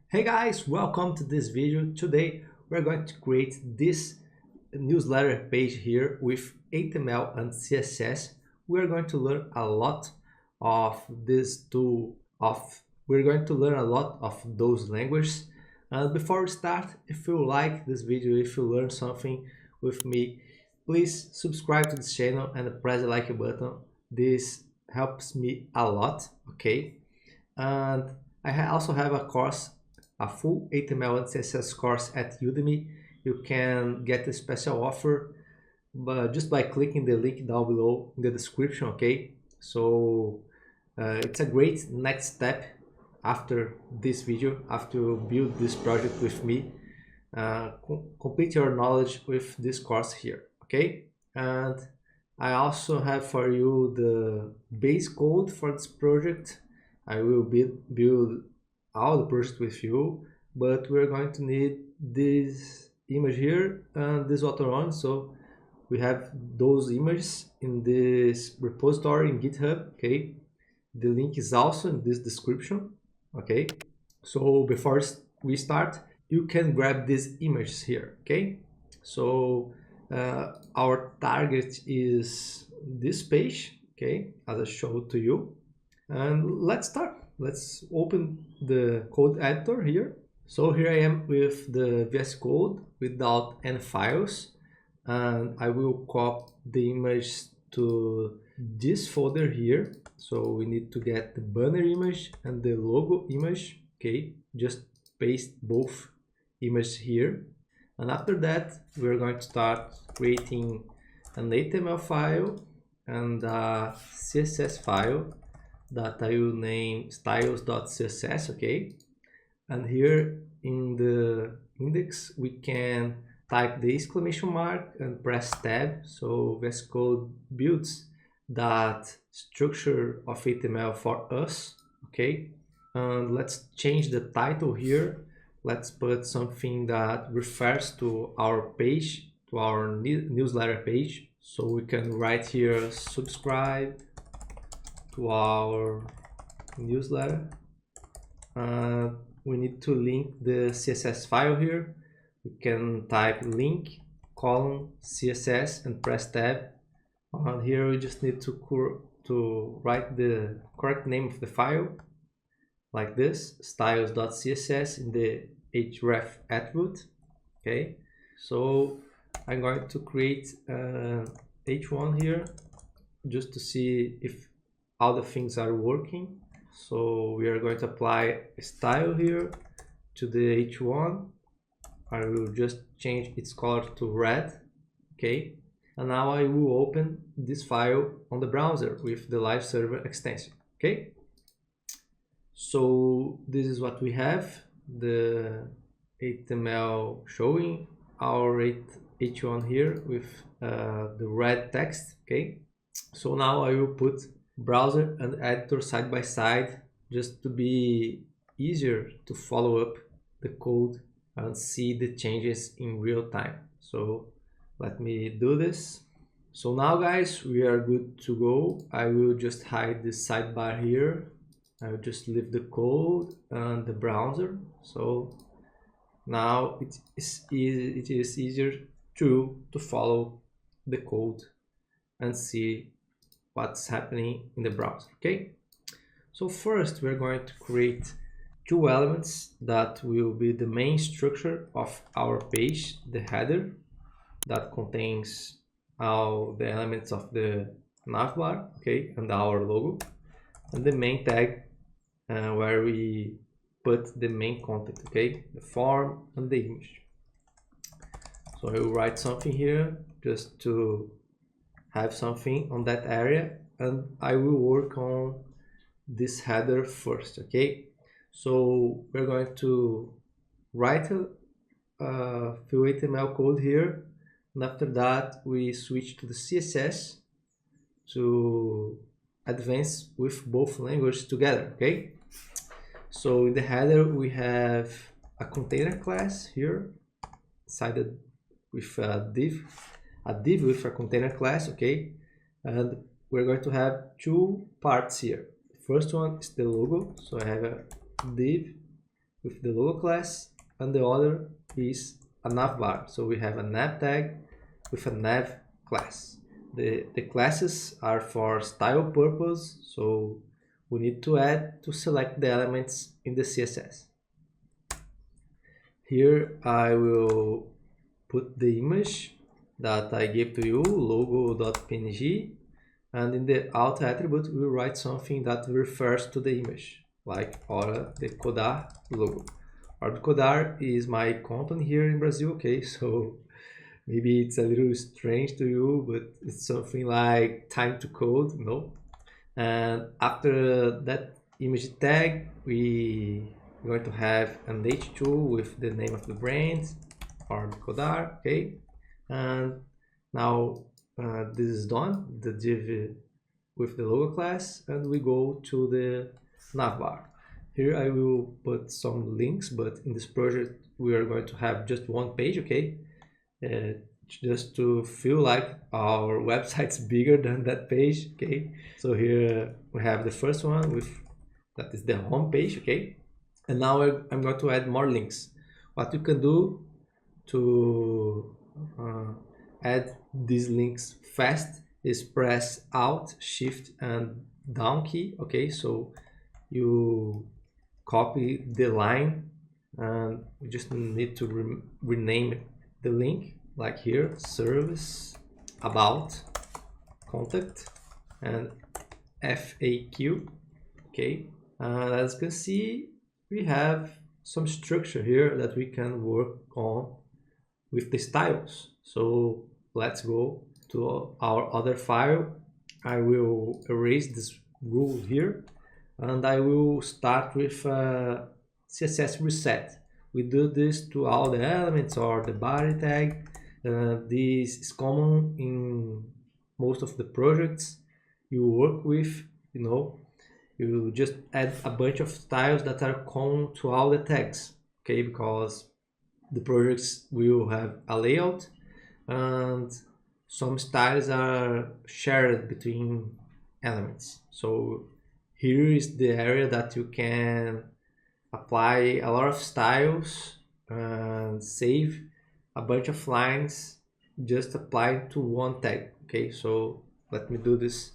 Hey guys, welcome to this video. Today we're going to create this newsletter page here with HTML and CSS. We're going to learn a lot of we're going to learn a lot of those languages. And before we start, if you like this video, if you learn something with me, please subscribe to this channel and press the like button. This helps me a lot, okay? And I also have a full HTML and CSS course at Udemy. You can get a special offer but just by clicking the link down below in the description, okay? So it's a great next step after this video, after you build this project with me. Complete your knowledge with this course here, okay? And I also have for you the base code for this project. I will build all the project with you, but we're going to need this image here and this other one. So we have those images in this repository in GitHub, okay? The link is also in this description, okay? So before we start, you can grab these images here, okay? So our target is this page, okay, as I showed to you. And let's start. Let's open the code editor here. So here I am with the VS Code without any files, and I will copy the image to this folder here. So we need to get the banner image and the logo image, okay? Just paste both images here. And after that, we're going to start creating an HTML file and a CSS file that I will name styles.css, okay? And here in the index, we can type the exclamation mark and press tab. So VS Code builds that structure of HTML for us, okay? And let's change the title here. Let's put something that refers to our page, to our newsletter page. So we can write here, subscribe to our newsletter. We need to link the CSS file here. We can type link column CSS and press tab. And here we just need to write the correct name of the file, like this, styles.css in the href attribute, okay? So I'm going to create h1 here just to see if all the things are working. So we are going to apply a style here to the h1. I will just change its color to red, okay? And now I will open this file on the browser with the live server extension, okay? So this is what we have, the HTML showing our h1 here with the red text, okay? So now I will put browser and editor side by side just to be easier to follow up the code and see the changes in real time. So let me do this. So now guys, we are good to go. I will just hide this sidebar here. I will just leave the code and the browser. So now it is easier to follow the code and see what's happening in the browser, okay? So first we're going to create two elements that will be the main structure of our page, the header that contains all the elements of the navbar, okay, and our logo, and the main tag where we put the main content, okay, the form and the image. So I will write something here just to have something on that area, and I will work on this header first, okay? So we're going to write a few HTML code here, and after that we switch to the CSS to advance with both languages together, okay? So in the header we have a container class here, decided with a div with a container class, okay? And we're going to have two parts here. The first one is the logo, so I have a div with the logo class, and the other is a navbar. So we have a nav tag with a nav class. The classes are for style purpose, so we need to add to select the elements in the CSS. Here I will put the image that I gave to you, logo.png, and in the alt attribute we'll write something that refers to the image, like Hora de Codar logo. Hora de Codar is my company here in Brazil, okay, so maybe it's a little strange to you, but it's something like time to code, no? And after that image tag, we're going to have an h2 with the name of the brand, or Codar, okay? And now this is done, the div with the logo class, and we go to the navbar. Here I will put some links, but in this project we are going to have just one page, okay? Just to feel like our website's bigger than that page, okay? So here we have the first one with, that is the home page, okay? And now I'm going to add more links. What you can do to add these links fast is press Alt, Shift, and down key, okay? So you copy the line, and you just need to rename the link, like here, service, about, contact, and FAQ, okay? And as you can see, we have some structure here that we can work on with the styles. So let's go to our other file. I will erase this rule here, and I will start with CSS reset. We do this to all the elements or the body tag. This is common in most of the projects you work with, you know. You just add a bunch of styles that are common to all the tags, okay? Because the projects will have a layout, and some styles are shared between elements. So here is the area that you can apply a lot of styles and save a bunch of lines just applied to one tag, okay? So let me do this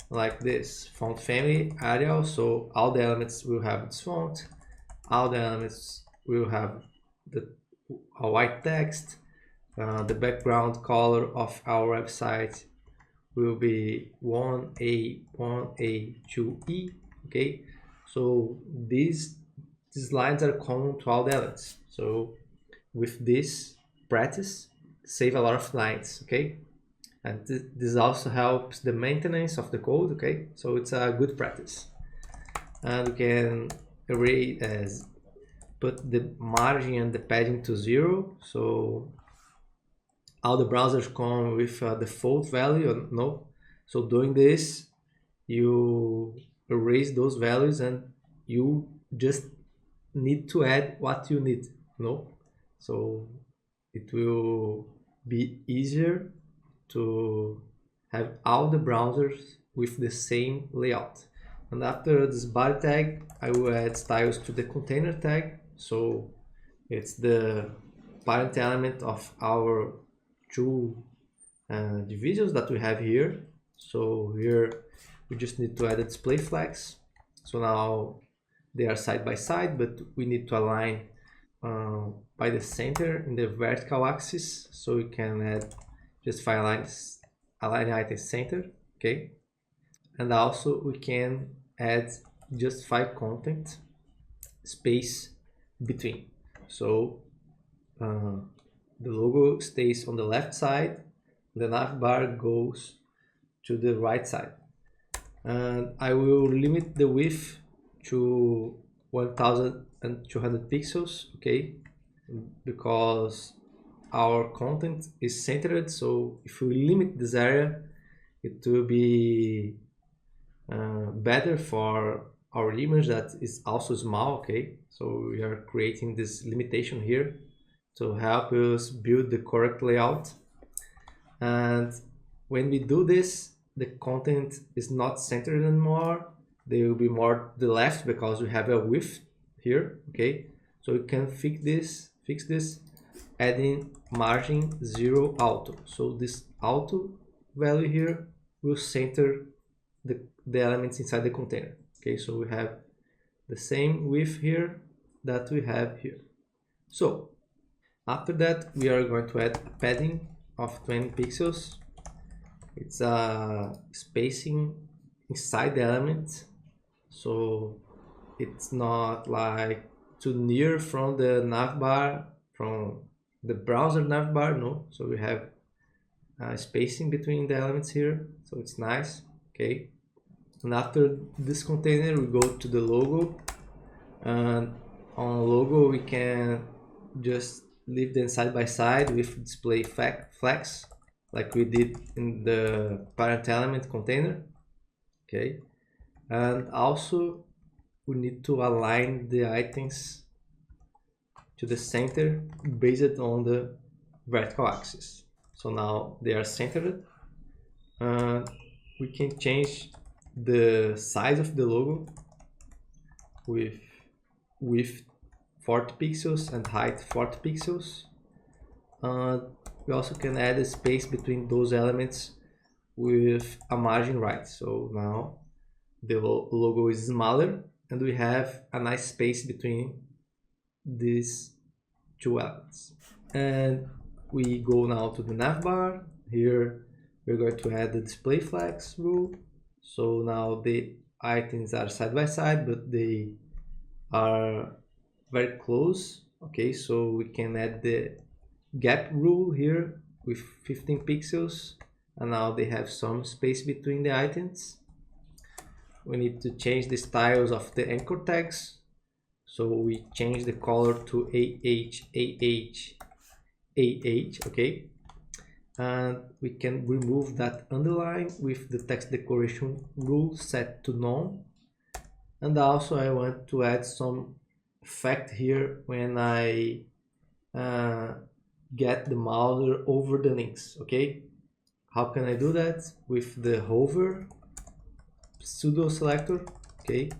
like this. Font family Arial, so all the elements will have this font, all the elements will have a white text, the background color of our website will be 1A, 1A, 2E, okay? So these lines are common to all the elements. So with this practice, save a lot of lines, okay? And this also helps the maintenance of the code, okay? So it's a good practice. And we can erase, put the margin and the padding to 0. So all the browsers come with a default value, no? So doing this, you erase those values and you just need to add what you need, no? So it will be easier to have all the browsers with the same layout. And after this body tag, I will add styles to the container tag. So it's the parent element of our two divisions that we have here. So here we just need to add a display flags. So now they are side by side, but we need to align by the center in the vertical axis. So we can add just 5 lines, align item center, okay? And also we can add just 5 content space between. So the logo stays on the left side, the navbar goes to the right side. And I will limit the width to 1200 pixels, okay? Because our content is centered, so if we limit this area, it will be better for our image that is also small, okay? So we are creating this limitation here to help us build the correct layout. And when we do this, the content is not centered anymore. They will be more to the left because we have a width here, okay? So we can fix this adding margin 0 auto. So this auto value here will center the elements inside the container. Okay, so we have the same width here that we have here. So after that, we are going to add a padding of 20 pixels. It's a spacing inside the element, so it's not like too near from the navbar, from the browser navbar, no. So we have spacing between the elements here, so it's nice. Okay, and after this container, we go to the logo, and on logo we can just leave them side by side with display flex, like we did in the parent element container. Okay, and also we need to align the items to the center based on the vertical axis. So now they are centered, and we can change the size of the logo with width 40 pixels and height 40 pixels. We also can add a space between those elements with a margin right. So now the logo is smaller and we have a nice space between these two elements. And we go now to the navbar. Here we're going to add the display flex rule. So now the items are side by side, but they are very close. Okay, so we can add the gap rule here with 15 pixels, and now they have some space between the items. We need to change the styles of the anchor tags, so we change the color to AH, okay, and we can remove that underline with the text decoration rule set to none. And also I want to add some effect here when I get the mouse over the links. Okay, how can I do that? With the hover pseudo selector. Okay,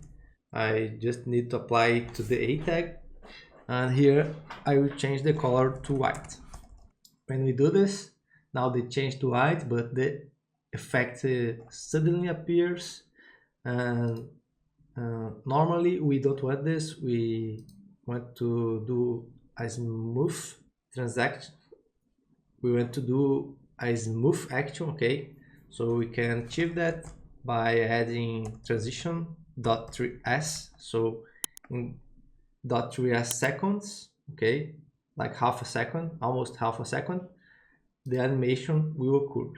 I just need to apply it to the A tag, and here I will change the color to white. When we do this, now they change to white, but the effect suddenly appears, and normally we don't want this. We want to do a smooth transaction. We want to do a smooth action. Okay, so we can achieve that by adding transition.3s. So in .3s seconds, okay, like half a second, almost half a second, the animation will occur.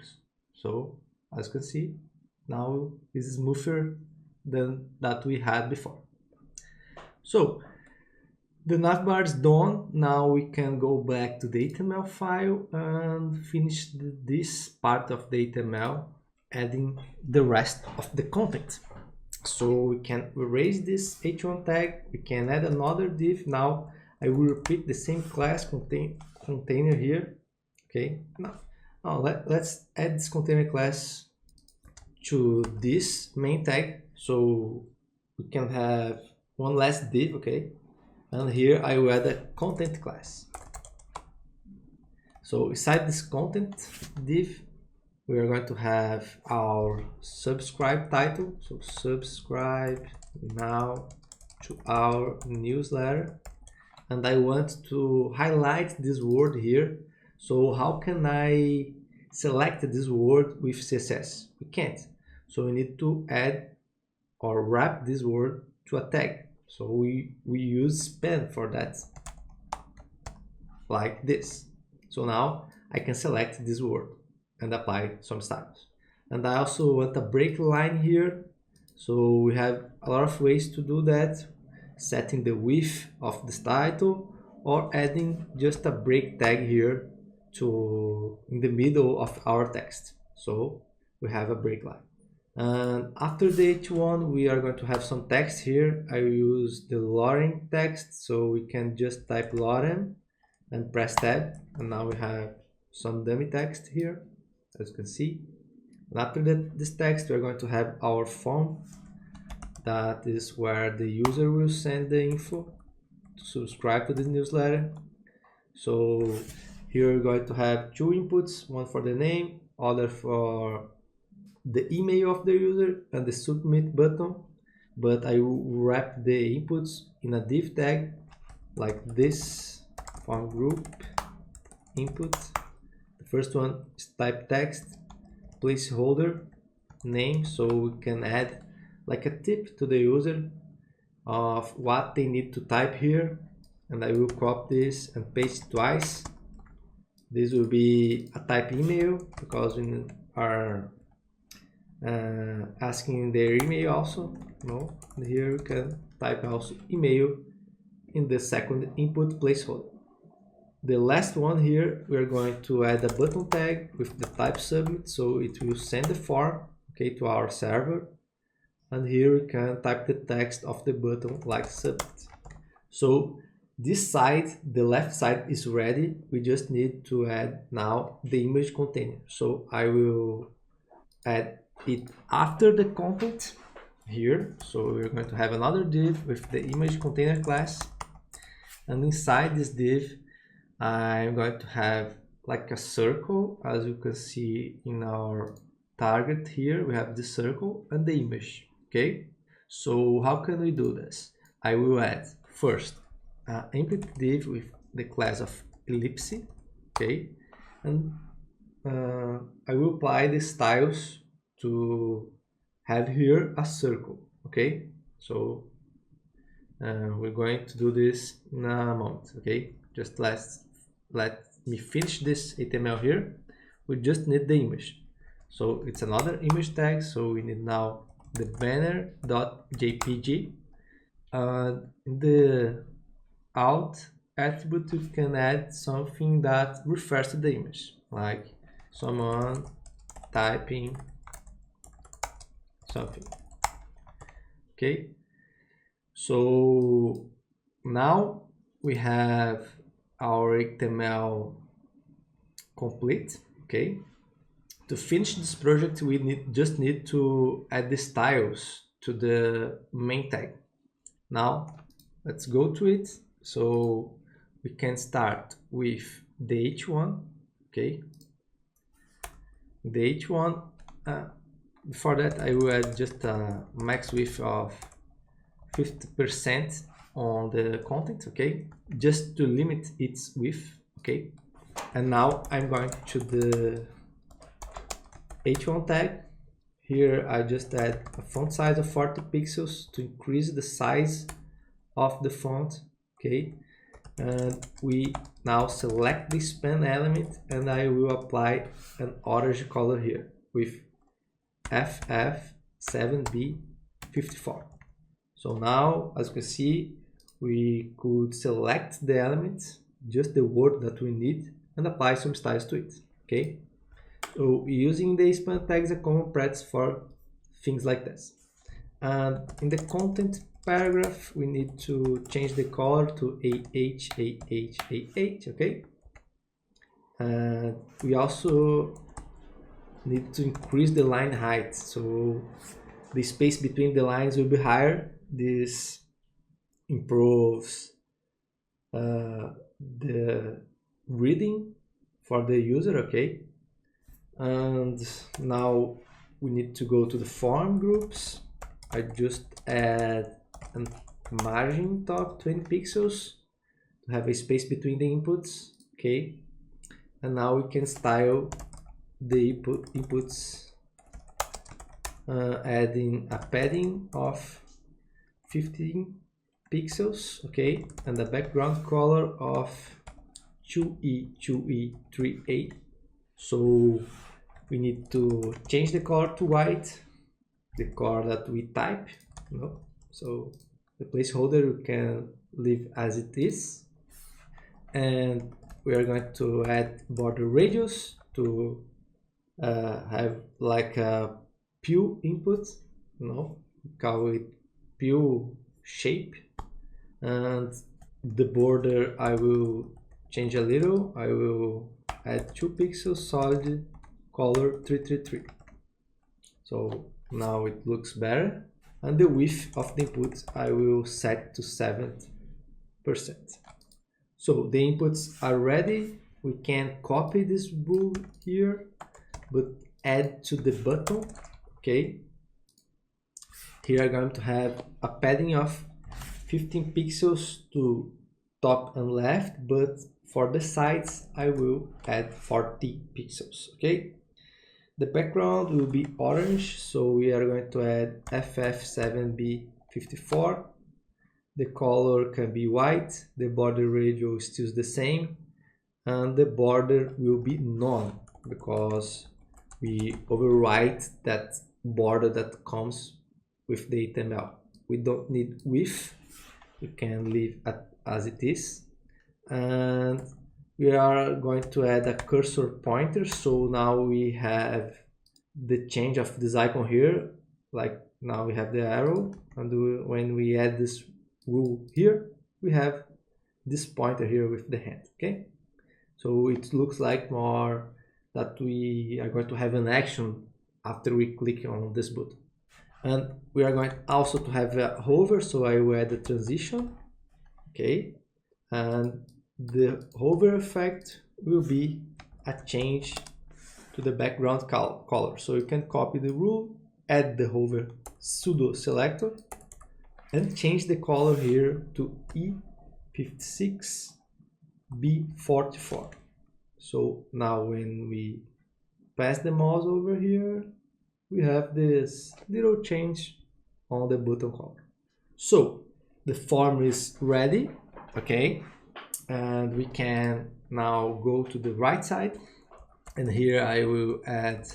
So as you can see, now is smoother than that we had before. So the navbar is done. Now we can go back to the HTML file and finish this part of the HTML, adding the rest of the content. So we can erase this h1 tag, we can add another div. Now I will repeat the same class container here. Okay, now let's add this container class to this main tag, so we can have one last div. Okay, and here I will add a content class. So inside this content div, we are going to have our subscribe title. So subscribe now to our newsletter, and I want to highlight this word here. So how can I select this word with CSS? We can't. So we need to add or wrap this word to a tag. So we use span for that, like this. So now I can select this word and apply some styles. And I also want a break line here. So we have a lot of ways to do that, setting the width of this title or adding just a break tag here to in the middle of our text. So we have a break line. And after the h1, we are going to have some text here. I use the Lorem text, so we can just type Lorem and press tab, and now we have some dummy text here, as you can see. And after this text, we're going to have our form. That is where the user will send the info. to subscribe to this newsletter. So here we're going to have two inputs, one for the name, other for the email of the user and the submit button. But I will wrap the inputs in a div tag like this: form group input. The first one is type text, placeholder, name, so we can add like a tip to the user of what they need to type here. And I will copy this and paste twice. This will be a type email because we are asking their email also. No, and here you can type also email in the second input placeholder. The last one here, we are going to add a button tag with the type submit, so it will send the form, okay, to our server. And here we can type the text of the button like submit. So this side, the left side, is ready. We just need to add now the image container. So I will add it after the content here. So we're going to have another div with the image container class, and inside this div I'm going to have like a circle. As you can see in our target here, we have the circle and the image. Okay, so how can we do this? I will add first an empty div with the class of ellipse. Okay, and I will apply the styles to have here a circle. Okay, so we're going to do this in a moment. Okay, just let me finish this HTML here. We just need the image, so it's another image tag. So we need now the banner.jpg. In the alt attribute, you can add something that refers to the image, like someone typing something. Okay, so now we have our HTML complete. Okay, to finish this project, we just need to add the styles to the main tag. Now let's go to it. So we can start with the h1. Okay, the h1, before that I will add just a max width of 50% on the content. Okay, just to limit its width. Okay, and now I'm going to the h1 tag. Here I just add a font size of 40 pixels to increase the size of the font. Okay, and we now select the span element, and I will apply an orange color here with FF7B54. So now, as you can see, we could select the elements, just the word that we need, and apply some styles to it. Okay, so using the span tag is a common practice for things like this. And in the content paragraph, we need to change the color to AH. Okay, and we also need to increase the line height, so the space between the lines will be higher. This improves the reading for the user. Okay, and now we need to go to the form groups. I just add a margin of 20 pixels to have a space between the inputs. Okay, and now we can style the inputs, adding a padding of 15 pixels. Okay, and a background color of 2E3A. So we need to change the color to white, the color that we type. No, so the placeholder we can leave as it is, and we are going to add border radius to have like a pew input. No, call it pew shape. And the border I will change a little. I will add 2 pixels, solid color 333. So now it looks better. And the width of the input I will set to 7 So the inputs are ready. We can copy this rule here, but add to the button. Okay. Here I'm going to have a padding of 15 pixels to top and left, but for the sides I will add 40 pixels. Okay. The background will be orange, so we are going to add FF7B54. The color can be white, the border radius is still the same, and the border will be none because we overwrite that border that comes with the HTML. We don't need width, we can leave it as it is. And we are going to add a cursor pointer, so now we have the change of this icon here, like now we have the arrow, and when we add this rule here, we have this pointer here with the hand. Okay, so it looks like more that we are going to have an action after we click on this button. And we are going also to have a hover, so I will add the transition. Okay, and the hover effect will be a change to the background color. So you can copy the rule, add the hover pseudo selector, and change the color here to E56B44. So now when we pass the mouse over here, we have this little change on the button color. So the form is ready, okay, and we can now go to the right side, and here I will add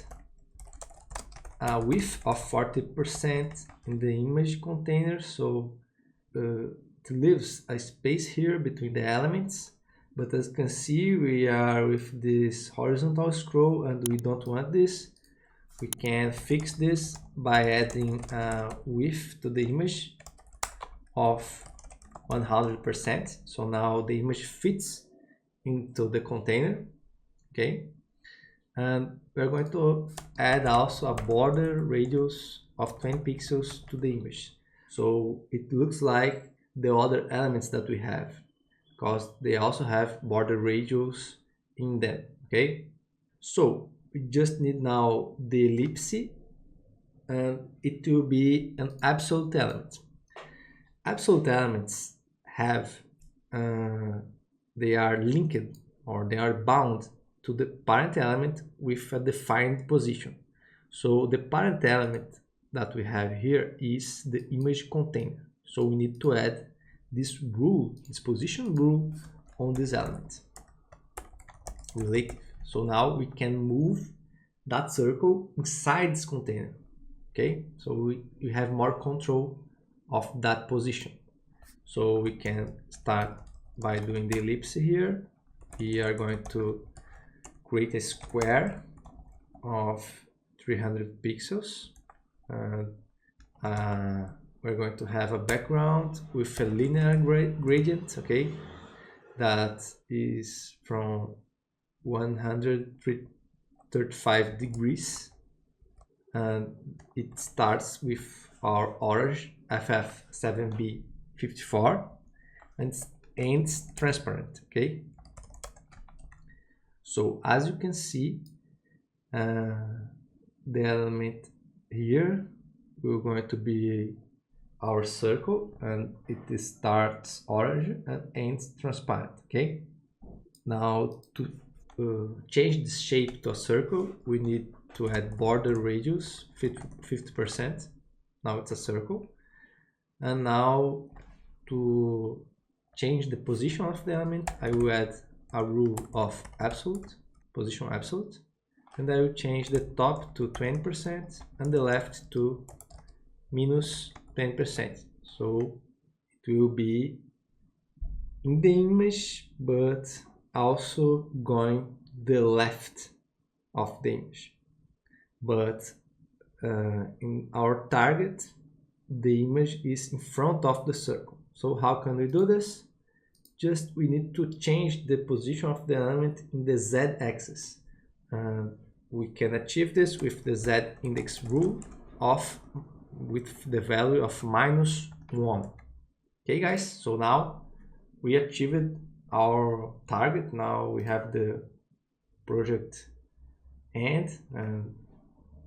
a width of 40% in the image container, so it leaves a space here between the elements. But as you can see, we are with this horizontal scroll and we don't want this. We can fix this by adding a width to the image of 100%. So now the image fits into the container. Okay. And we're going to add also a border radius of 20 pixels to the image. So it looks like the other elements that we have, because they also have border radius in them. Okay. So we just need now the ellipse, and it will be an absolute element. Absolute elements have, they are linked or they are bound to the parent element with a defined position. So the parent element that we have here is the image container. So we need to add this rule, this position rule on this element. Relative. So now we can move that circle inside this container. Okay, so we have more control of that position. So we can start by doing the ellipse here. We are going to create a square of 300 pixels. We're going to have a background with a linear gradient, okay, that is from 135 degrees, and it starts with our orange FF7B54 and ends transparent. Okay, so as you can see, the element here will going to be our circle, and it starts orange and ends transparent. Okay, now to change the shape to a circle, we need to add border radius 50%. Now it's a circle. And now to change the position of the element, I will add a rule of absolute, position absolute, and I will change the top to 20% and the left to minus 10%. So it will be in the image, but also going the left of the image. But in our target, the image is in front of the circle. So how can we do this? Just we need to change the position of the element in the z-axis. We can achieve this with the z-index rule with the value of -1. Okay guys, so now we achieved our target. Now we have the project end, and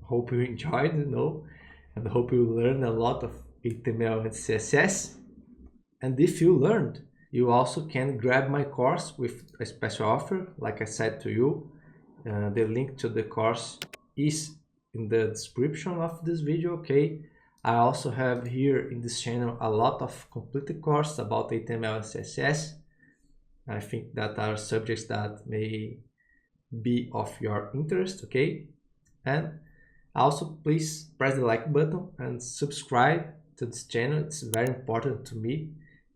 hope you enjoyed, and hope you learned a lot of HTML and CSS. And if you learned, you also can grab my course with a special offer, like I said to you. The link to the course is in the description of this video, okay? I also have here in this channel a lot of completed courses about HTML and CSS. I think that are subjects that may be of your interest, okay? And also please press the like button and subscribe to this channel. It's very important to me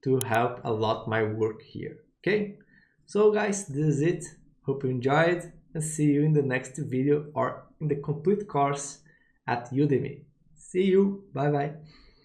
to help a lot my work here, okay? So guys, this is it. Hope you enjoyed, and see you in the next video or in the complete course at Udemy. See you, bye bye.